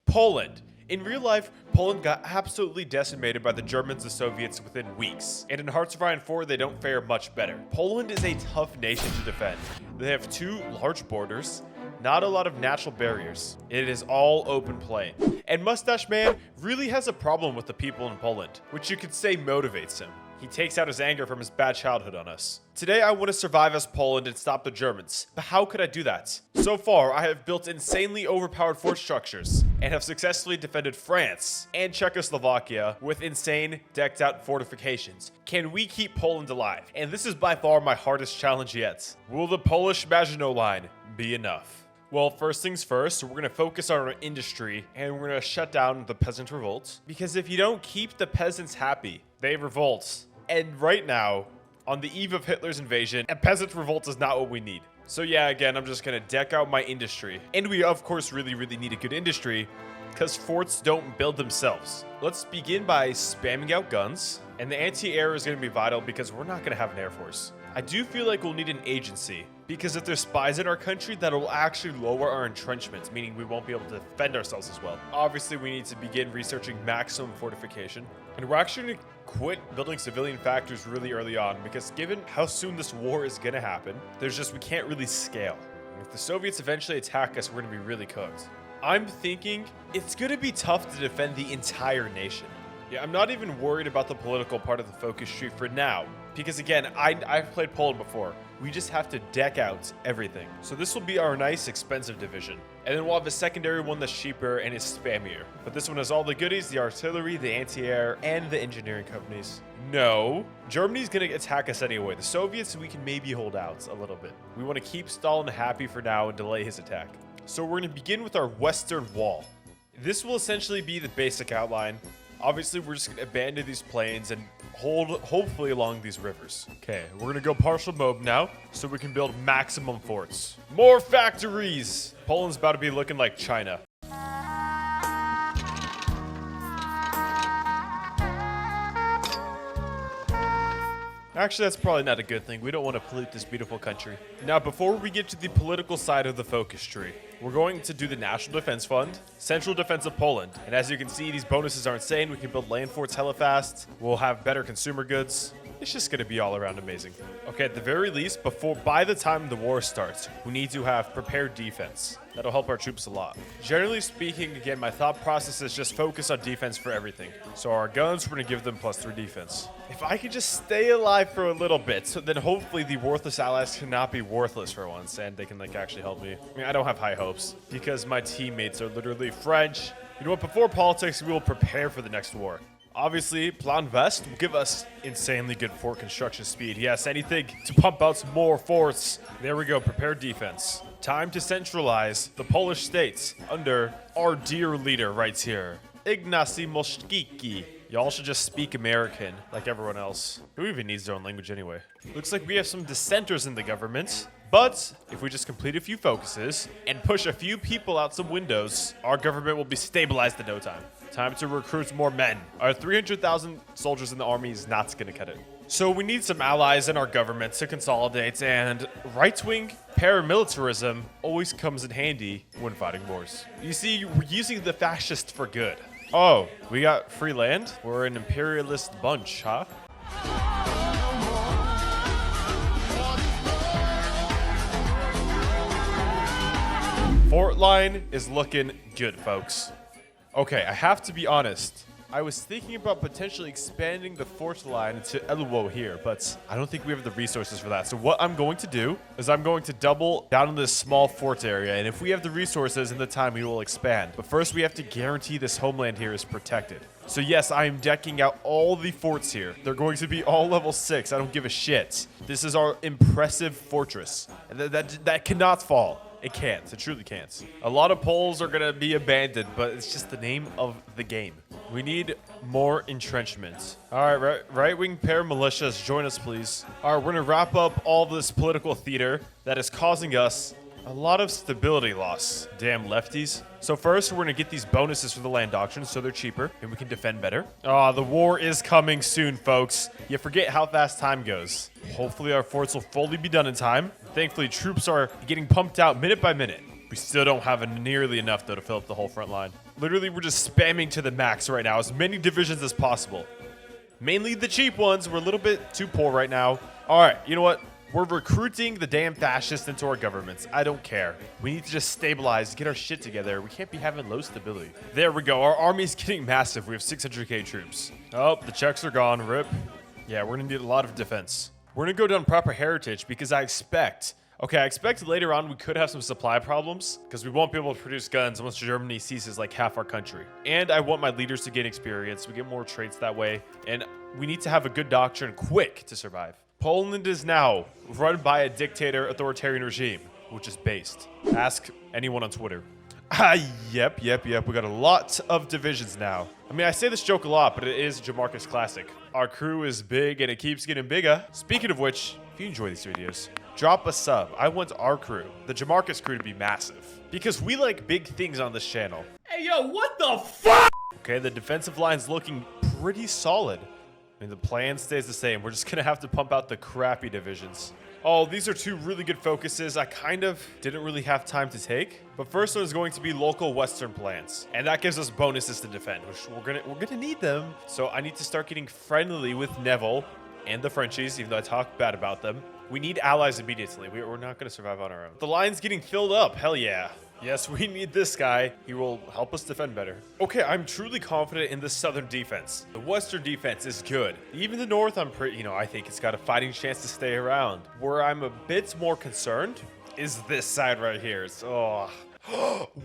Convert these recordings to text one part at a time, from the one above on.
Poland. In real life, Poland got absolutely decimated by the Germans and Soviets within weeks, and in Hearts of Iron 4 they don't fare much better. Poland is a tough nation to defend. They have two large borders, not a lot of natural barriers. It is all open plain. And Mustache Man really has a problem with the people in Poland, which you could say motivates him. He takes out his anger from his bad childhood on us. Today I want to survive as Poland and stop the Germans, but how could I do that? So far, I have built insanely overpowered fort structures and have successfully defended France and Czechoslovakia with insane decked out fortifications. Can we keep Poland alive? And this is by far my hardest challenge yet. Will the Polish Maginot Line be enough? Well, first things first, we're going to focus on our industry and we're going to shut down the peasant revolt. Because if you don't keep the peasants happy, they revolt. And right now, on the eve of Hitler's invasion, a peasant revolt is not what we need. So yeah, again, I'm just going to deck out my industry. And we, of course, really need a good industry because forts don't build themselves. Let's begin by spamming out guns. And the anti-air is going to be vital because we're not going to have an air force. I do feel like we'll need an agency because if there's spies in our country, that will actually lower our entrenchments, meaning we won't be able to defend ourselves as well. Obviously, we need to begin researching maximum fortification. And we're actually going to quit building civilian factories really early on because given how soon this war is going to happen, we can't really scale. If the Soviets eventually attack us, we're going to be really cooked. I'm thinking it's going to be tough to defend the entire nation. Yeah, I'm not even worried about the political part of the focus tree for now. Because again, I've played Poland before. We just have to deck out everything. So this will be our nice, expensive division. And then we'll have a secondary one that's cheaper and is spammier. But this one has all the goodies, the artillery, the anti-air, and the engineering companies. No, Germany's gonna attack us anyway. The Soviets, we can maybe hold out a little bit. We want to keep Stalin happy for now and delay his attack. So we're gonna begin with our western wall. This will essentially be the basic outline. Obviously, we're just going to abandon these plains and hold, hopefully, along these rivers. Okay, we're going to go partial mode now, so we can build maximum forts. More factories! Poland's about to be looking like China. Actually, that's probably not a good thing. We don't want to pollute this beautiful country. Now, before we get to the political side of the focus tree, we're going to do the National Defense Fund, Central Defense of Poland. And as you can see, these bonuses are insane. We can build land forts hella fast. We'll have better consumer goods. It's just going to be all around amazing. Okay, at the very least, by the time the war starts, we need to have prepared defense. That'll help our troops a lot. Generally speaking, again, my thought process is just focus on defense for everything. So our guns, we're going to give them +3 defense. If I could just stay alive for a little bit, so then hopefully the worthless allies cannot be worthless for once, and they can actually help me. I mean, I don't have high hopes because my teammates are literally French. You know what? Before politics, we will prepare for the next war. Obviously, Plan Vest will give us insanely good fort construction speed. Yes, anything to pump out some more forts. There we go, prepared defense. Time to centralize the Polish states under our dear leader right here, Ignacy Mościcki. Y'all should just speak American like everyone else. Who even needs their own language anyway? Looks like we have some dissenters in the government. But if we just complete a few focuses and push a few people out some windows, our government will be stabilized in no time. Time to recruit more men. Our 300,000 soldiers in the army is not going to cut it. So we need some allies in our government to consolidate, and right-wing paramilitarism always comes in handy when fighting wars. You see, we're using the fascists for good. Oh, we got free land? We're an imperialist bunch, huh? Fort line is looking good, folks. Okay, I have to be honest. I was thinking about potentially expanding the fort line to Elwo here, but I don't think we have the resources for that. So what I'm going to do is I'm going to double down on this small fort area, and if we have the resources and the time, we will expand. But first, we have to guarantee this homeland here is protected. So yes, I am decking out all the forts here. They're going to be all level 6. I don't give a shit. This is our impressive fortress. That cannot fall. It can't. It truly can't. A lot of Poles are going to be abandoned, but it's just the name of the game. We need more entrenchments. All right, right-wing paramilitias, join us, please. All right, we're going to wrap up all this political theater that is causing us a lot of stability loss. Damn lefties. So first, we're going to get these bonuses for the land doctrine so they're cheaper and we can defend better. The war is coming soon, folks. You forget how fast time goes. Hopefully our forts will fully be done in time. Thankfully, troops are getting pumped out minute by minute. We still don't have nearly enough, though, to fill up the whole front line. Literally, we're just spamming to the max right now. As many divisions as possible. Mainly the cheap ones. We're a little bit too poor right now. All right, you know what? We're recruiting the damn fascists into our governments. I don't care. We need to just stabilize, get our shit together. We can't be having low stability. There we go. Our army's getting massive. We have 600k troops. Oh, the Czechs are gone. Rip. Yeah, we're going to need a lot of defense. We're going to go down proper heritage because I expect later on we could have some supply problems because we won't be able to produce guns once Germany seizes like half our country. And I want my leaders to gain experience. We get more traits that way. And we need to have a good doctrine quick to survive. Poland is now run by a dictator authoritarian regime, which is based. Ask anyone on Twitter. Yep. We got a lot of divisions now. I mean, I say this joke a lot, but it is Jamarcus classic. Our crew is big and it keeps getting bigger. Speaking of which, if you enjoy these videos, drop a sub. I want our crew, the Jamarcus crew, to be massive because we like big things on this channel. Hey, yo, what the fuck? Okay, the defensive line's looking pretty solid. I mean, the plan stays the same. We're just going to have to pump out the crappy divisions. Oh, these are two really good focuses I kind of didn't really have time to take. But first one is going to be local Western plans. And that gives us bonuses to defend, which we're gonna need them. So I need to start getting friendly with Neville and the Frenchies, even though I talk bad about them. We need allies immediately. We're not going to survive on our own. The line's getting filled up. Hell yeah. Yes, we need this guy. He will help us defend better. Okay, I'm truly confident in the southern defense. The western defense is good. Even the north, I think it's got a fighting chance to stay around. Where I'm a bit more concerned is this side right here.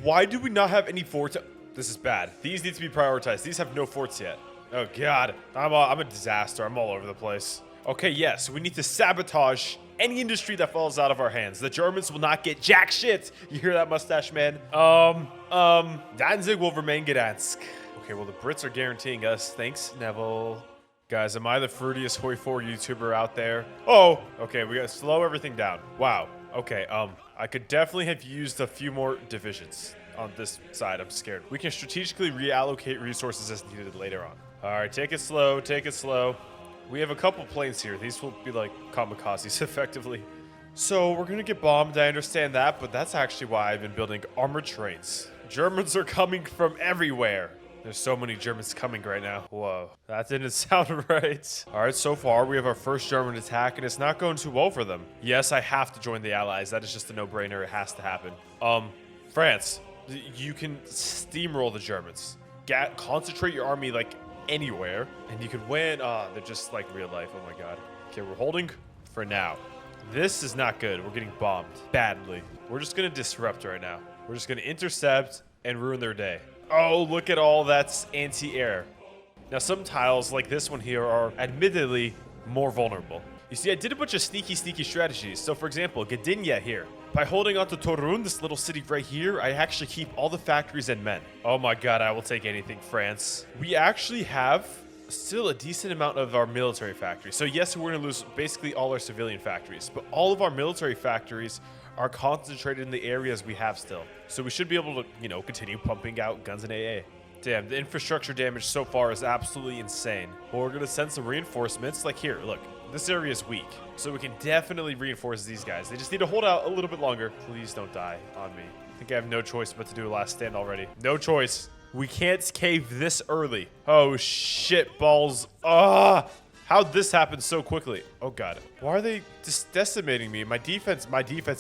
Why do we not have any forts? This is bad. These need to be prioritized. These have no forts yet. Oh God, I'm a disaster. I'm all over the place. Okay, yes, we need to sabotage any industry that falls out of our hands. The Germans will not get jack shit. You hear that, mustache man? Danzig will remain Gdansk. Okay, well, the Brits are guaranteeing us. Thanks, Neville. Guys, am I the fruitiest Hoi 4 YouTuber out there? Oh, okay, we gotta slow everything down. Wow, okay, I could definitely have used a few more divisions on this side. I'm scared. We can strategically reallocate resources as needed later on. All right, take it slow, take it slow. We have a couple planes here. These will be like kamikazes, effectively. So we're gonna get bombed, I understand that, but that's actually why I've been building armored trains. Germans are coming from everywhere. There's so many Germans coming right now. Whoa, that didn't sound right. All right, so far we have our first German attack and it's not going too well for them. Yes, I have to join the Allies. That is just a no-brainer. It has to happen. France, you can steamroll the Germans. Concentrate your army like anywhere and you could win. They're just like real life. Oh my God. Okay, we're holding for now. This is not good. We're getting bombed badly. We're just gonna disrupt right now. We're just gonna intercept and ruin their day. Oh, look at all that's anti-air. Now some tiles like this one here are admittedly more vulnerable. You see, I did a bunch of sneaky strategies. So for example, Gdynia here. By holding on to Torun, this little city right here, I actually keep all the factories and men. Oh my God, I will take anything, France. We actually have still a decent amount of our military factories. So yes, we're gonna lose basically all our civilian factories, but all of our military factories are concentrated in the areas we have still. So we should be able to, continue pumping out guns and AA. Damn, the infrastructure damage so far is absolutely insane. Well, we're gonna send some reinforcements. Like here, look. This area is weak, so we can definitely reinforce these guys. They just need to hold out a little bit longer. Please don't die on me. I think I have no choice but to do a last stand already. No choice. We can't cave this early. Oh, shit balls. How'd this happen so quickly? Oh God. Why are they just decimating me? My defense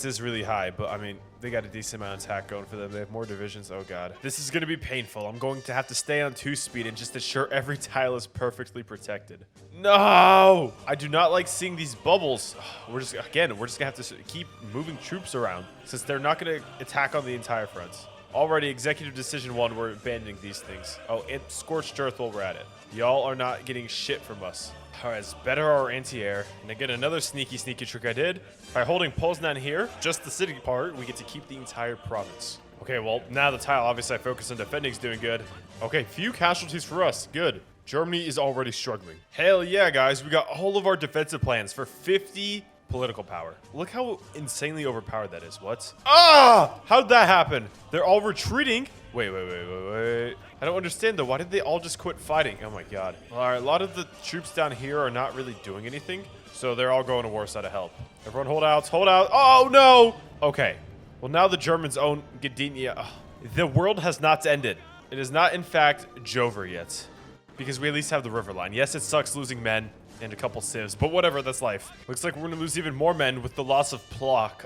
is really high, but I mean, they got a decent amount of attack going for them. They have more divisions. Oh God. This is gonna be painful. I'm going to have to stay on 2-speed and just ensure every tile is perfectly protected. No! I do not like seeing these bubbles. We're just gonna have to keep moving troops around since they're not gonna attack on the entire front. Already, executive decision 1, we're abandoning these things. Oh, and scorched earth while we're at it. Y'all are not getting shit from us. All right, it's better our anti-air. And again, another sneaky trick I did. By holding Poznan here, just the city part, we get to keep the entire province. Okay, well, now the tile obviously I focus on defending is doing good. Okay, few casualties for us. Good. Germany is already struggling. Hell yeah, guys. We got all of our defensive plans for 50 political power. Look how insanely overpowered that is. What? How'd that happen? They're all retreating. Wait. I don't understand though. Why did they all just quit fighting? Oh my God. All right, a lot of the troops down here are not really doing anything. So they're all going to war side to help. Everyone hold out, hold out. Oh no. Okay. Well, now the Germans own Gdynia. The world has not ended. It is not, in fact, Jover yet. Because we at least have the river line. Yes, it sucks losing men and a couple civs, but whatever, that's life. Looks like we're gonna lose even more men with the loss of Plock.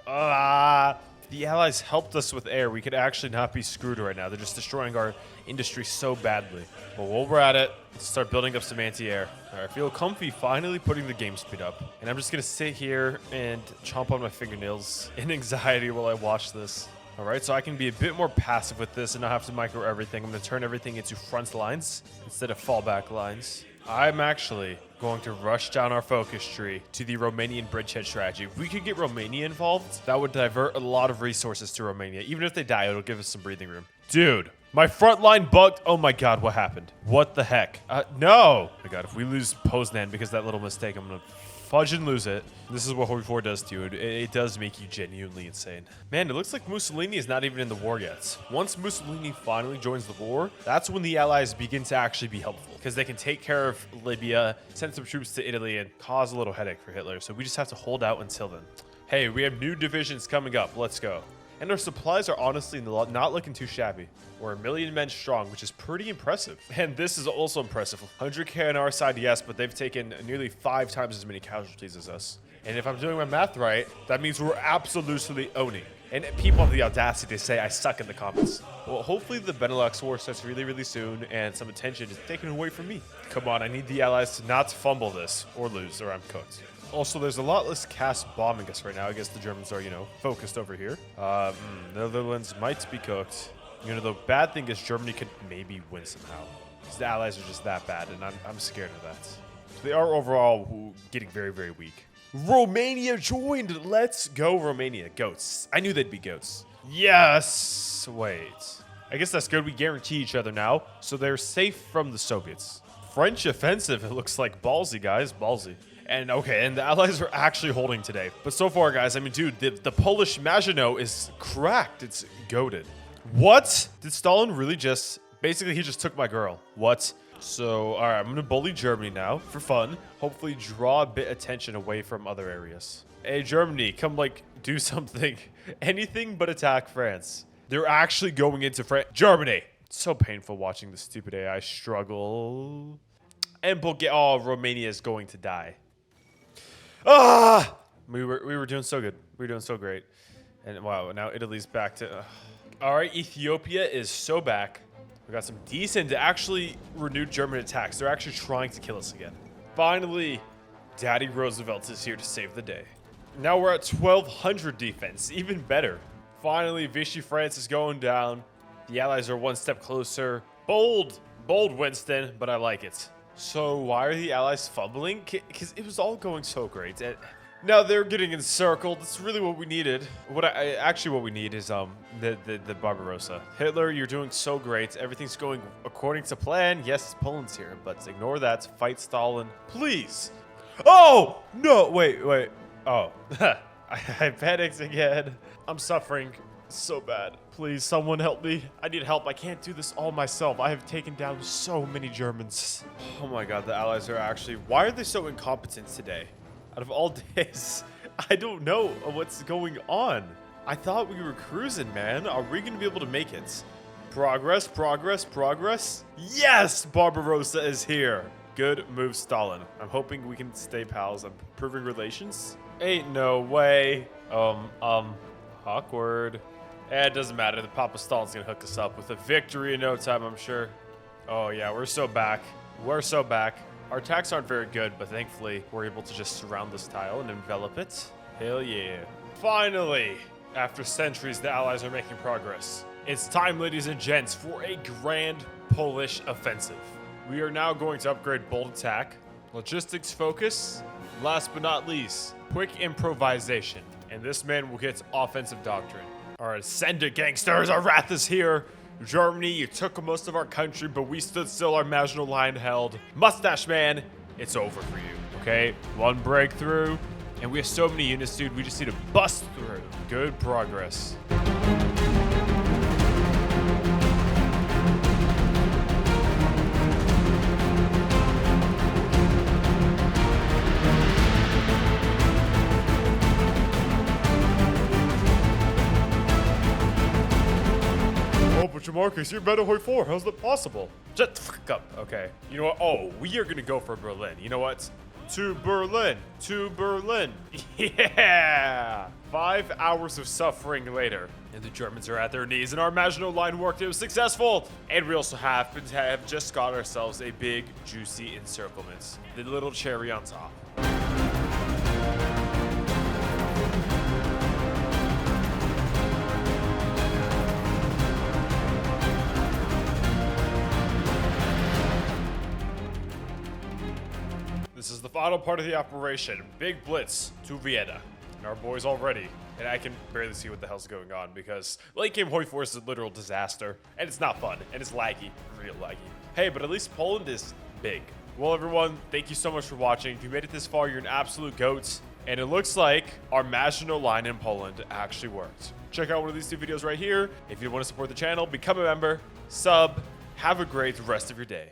If the allies helped us with air, we could actually not be screwed right now. They're just destroying our industry so badly. But while we're at it, let's start building up some anti-air. All right, I feel comfy finally putting the game speed up. And I'm just gonna sit here and chomp on my fingernails in anxiety while I watch this. All right, so I can be a bit more passive with this and not have to micro everything. I'm gonna turn everything into front lines instead of fallback lines. I'm actually going to rush down our focus tree to the Romanian bridgehead strategy. If we could get Romania involved, that would divert a lot of resources to Romania. Even if they die, it'll give us some breathing room. Dude, my front line bugged. Oh my god, what happened? What the heck? No! Oh my god, if we lose Poznan because of that little mistake, I'm gonna fudge and lose it. This is what Horde 4 does to you. It does make you genuinely insane. Man, it looks like Mussolini is not even in the war yet. Once Mussolini finally joins the war, that's when the allies begin to actually be helpful. Because they can take care of Libya, send some troops to Italy, and cause a little headache for Hitler. So we just have to hold out until then. Hey, we have new divisions coming up. Let's go. And our supplies are honestly not looking too shabby. We're 1 million men strong, which is pretty impressive. And this is also impressive. 100k on our side, yes, but they've taken nearly 5 times as many casualties as us. And if I'm doing my math right, that means we're absolutely owning. And people have the audacity to say I suck in the comments. Well, hopefully the Benelux war starts really, really soon and some attention is taken away from me. Come on, I need the allies to not fumble this or lose or I'm cooked. Also, there's a lot less cast bombing us right now. I guess the Germans are, focused over here. Netherlands might be cooked. The bad thing is Germany could maybe win somehow. Because the allies are just that bad, and I'm scared of that. So they are overall getting very, very weak. Romania joined! Let's go, Romania. Goats. I knew they'd be goats. Yes! Wait. I guess that's good. We guarantee each other now. So they're safe from the Soviets. French offensive, it looks like. Ballsy, guys. Ballsy. And okay, and the allies are actually holding today. But so far, guys, I mean, dude, the Polish Maginot is cracked. It's goated. What? Did Stalin really just... Basically, he just took my girl. What? So, all right, I'm going to bully Germany now for fun. Hopefully draw a bit attention away from other areas. Hey, Germany, come, do something. Anything but attack France. They're actually going into France. Germany! It's so painful watching the stupid AI struggle. And oh, Romania is going to die. We were doing so good. We were doing so great. And wow, now Italy's back to... All right, Ethiopia is so back. We got some decent, actually renewed German attacks. They're actually trying to kill us again. Finally, Daddy Roosevelt is here to save the day. Now we're at 1200 defense, even better. Finally, Vichy France is going down. The Allies are one step closer. Bold Winston, but I like it. So why are the Allies fumbling? Because it was all going so great. Now they're getting encircled. That's really what we needed. What we need is the Barbarossa. Hitler, you're doing so great. Everything's going according to plan. Yes, Poland's here, but ignore that. Fight Stalin, please. Oh no! Wait. Oh, I panicked again. I'm suffering so bad. Please, someone help me. I need help. I can't do this all myself. I have taken down so many Germans. Oh my god, the Allies are actually... Why are they so incompetent today? Out of all days, I don't know what's going on. I thought we were cruising, man. Are we going to be able to make it? Progress. Yes, Barbarossa is here. Good move, Stalin. I'm hoping we can stay pals. I'm improving relations. Ain't no way. Awkward. It doesn't matter. The Papa Stalin's gonna hook us up with a victory in no time, I'm sure. Oh yeah, we're so back. Our attacks aren't very good, but thankfully we're able to just surround this tile and envelop it. Hell yeah. Finally, after centuries, the Allies are making progress. It's time, ladies and gents, for a grand Polish offensive. We are now going to upgrade bold attack, logistics focus, last but not least, quick improvisation. And this man will get offensive doctrine. All right, send it, gangsters. Our wrath is here. Germany, you took most of our country, but we stood still. Our Maginot Line held. Mustache Man, it's over for you, okay? One breakthrough, and we have so many units, dude. We just need to bust through. Good progress. Marcus, you're better Hoi 4. How's that possible? Shut the fuck up. Okay. You know what? Oh, we are gonna go for Berlin. You know what? To Berlin. To Berlin. Yeah! 5 hours of suffering later, and the Germans are at their knees, and our Maginot line worked. It was successful. And we also have just got ourselves a big, juicy encirclement. The little cherry on top. This is the final part of the operation. Big blitz to Vienna. And our boys all ready. And I can barely see what the hell's going on because late game Hoi 4 is a literal disaster. And it's not fun. And it's laggy. Real laggy. Hey, but at least Poland is big. Well, everyone, thank you so much for watching. If you made it this far, you're an absolute goat. And it looks like our Maginot line in Poland actually worked. Check out one of these 2 videos right here. If you want to support the channel, become a member, sub. Have a great rest of your day.